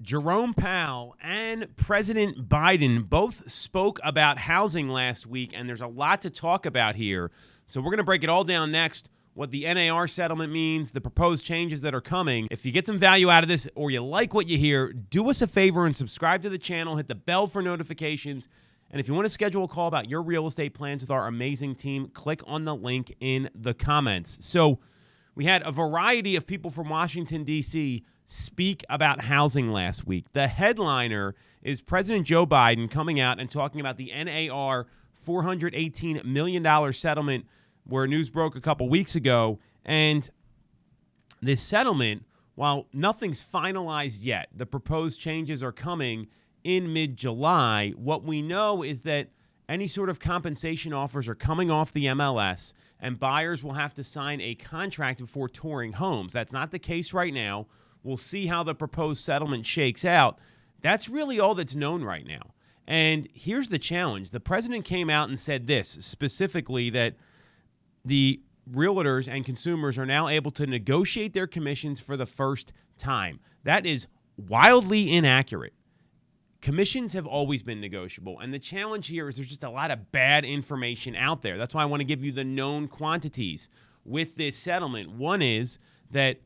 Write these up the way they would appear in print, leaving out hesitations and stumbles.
Jerome Powell and President Biden both spoke about housing last week, and there's a lot to talk about here. So we're going to break it all down next, what the NAR settlement means, the proposed changes that are coming. If you get some value out of this or you like what you hear, do us a favor and subscribe to the channel, hit the bell for notifications. And if you want to schedule a call about your real estate plans with our amazing team, click on the link in the comments. So we had a variety of people from Washington, D.C. speak about housing last week. The headliner is President Joe Biden coming out and talking about the NAR $418 million settlement where news broke a couple weeks ago. And this settlement, while nothing's finalized yet, the proposed changes are coming in mid-July. What we know is that any sort of compensation offers are coming off the MLS, and buyers will have to sign a contract before touring homes. That's not the case right now. We'll see how the proposed settlement shakes out. That's really all that's known right now. And here's the challenge. The president came out and said this, specifically that the realtors and consumers are now able to negotiate their commissions for the first time. That is wildly inaccurate. Commissions have always been negotiable, and the challenge here is there's just a lot of bad information out there. That's why I want to give you the known quantities with this settlement. One is that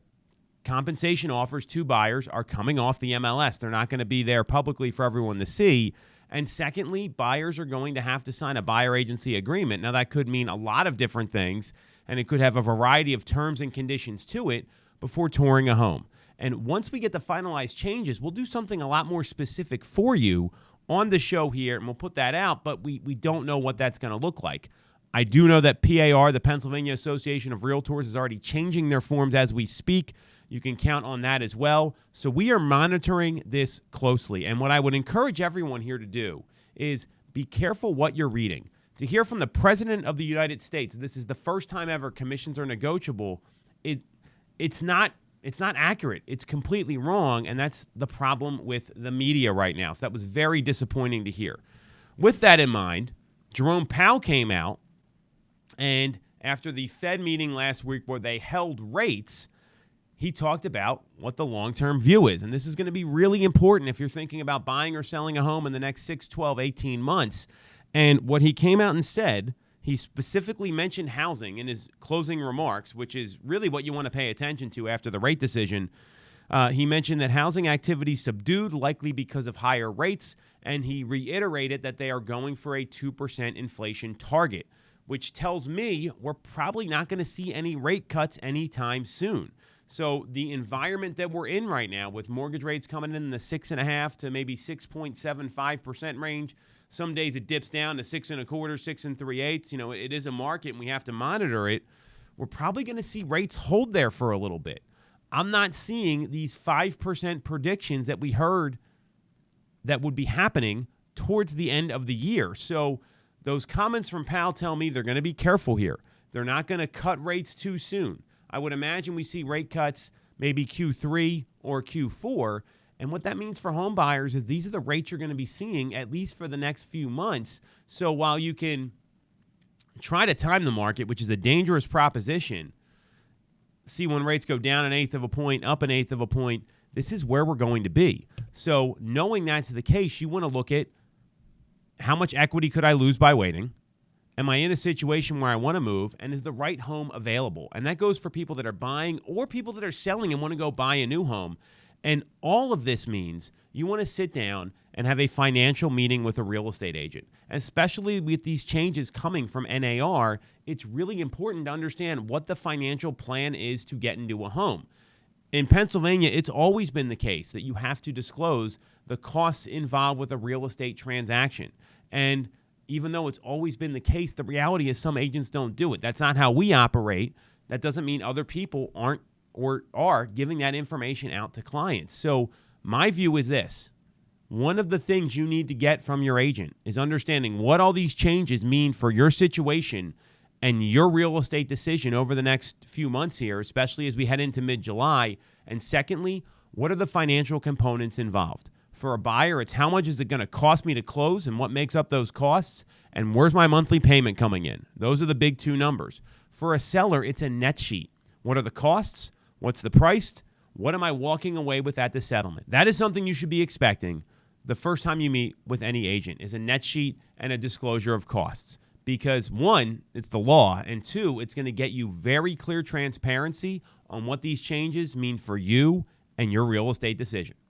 compensation offers to buyers are coming off the MLS. They're not going to be there publicly for everyone to see. And secondly, buyers are going to have to sign a buyer agency agreement. Now, that could mean a lot of different things, and it could have a variety of terms and conditions to it before touring a home. And once we get the finalized changes, we'll do something a lot more specific for you on the show here, and we'll put that out, but we don't know what that's going to look like. I do know that PAR, the Pennsylvania Association of Realtors, is already changing their forms as we speak. You can count on that as well. So we are monitoring this closely. And what I would encourage everyone here to do is be careful what you're reading. To hear from the President of the United States, this is the first time ever commissions are negotiable, it's not accurate. It's completely wrong, and that's the problem with the media right now. So that was very disappointing to hear. With that in mind, Jerome Powell came out, and after the Fed meeting last week where they held rates, he talked about what the long-term view is. And this is going to be really important if you're thinking about buying or selling a home in the next 6, 12, 18 months. And what he came out and said, he specifically mentioned housing in his closing remarks, which is really what you want to pay attention to after the rate decision. He mentioned that housing activity subdued, likely because of higher rates, and he reiterated that they are going for a 2% inflation target, which tells me we're probably not going to see any rate cuts anytime soon. So the environment that we're in right now, with mortgage rates coming in the 6.5 to maybe 6.75% range, some days it dips down to 6.25, 6 3/8. You know, it is a market and we have to monitor it. We're probably going to see rates hold there for a little bit. I'm not seeing these 5% predictions that we heard that would be happening towards the end of the year. So those comments from Powell tell me they're going to be careful here. They're not going to cut rates too soon. I would imagine we see rate cuts maybe Q3 or Q4. And what that means for home buyers is these are the rates you're going to be seeing at least for the next few months. So while you can try to time the market, which is a dangerous proposition, see when rates go down 1/8 of a point, up 1/8 of a point, this is where we're going to be. So knowing that's the case, you want to look at how much equity could I lose by waiting? Am I in a situation where I want to move, and is the right home available? And that goes for people that are buying or people that are selling and want to go buy a new home. And all of this means you want to sit down and have a financial meeting with a real estate agent. Especially with these changes coming from NAR, it's really important to understand what the financial plan is to get into a home. In Pennsylvania, it's always been the case that you have to disclose the costs involved with a real estate transaction. And even though it's always been the case, the reality is some agents don't do it. That's not how we operate. That doesn't mean other people aren't or are giving that information out to clients. So my view is this. One of the things you need to get from your agent is understanding what all these changes mean for your situation and your real estate decision over the next few months here, especially as we head into mid-July. And secondly, what are the financial components involved? For a buyer, it's how much is it going to cost me to close and what makes up those costs, and where's my monthly payment coming in? Those are the big two numbers. For a seller, it's a net sheet. What are the costs? What's the price? What am I walking away with at the settlement? That is something you should be expecting the first time you meet with any agent, is a net sheet and a disclosure of costs. Because one, it's the law, and two, it's going to get you very clear transparency on what these changes mean for you and your real estate decision.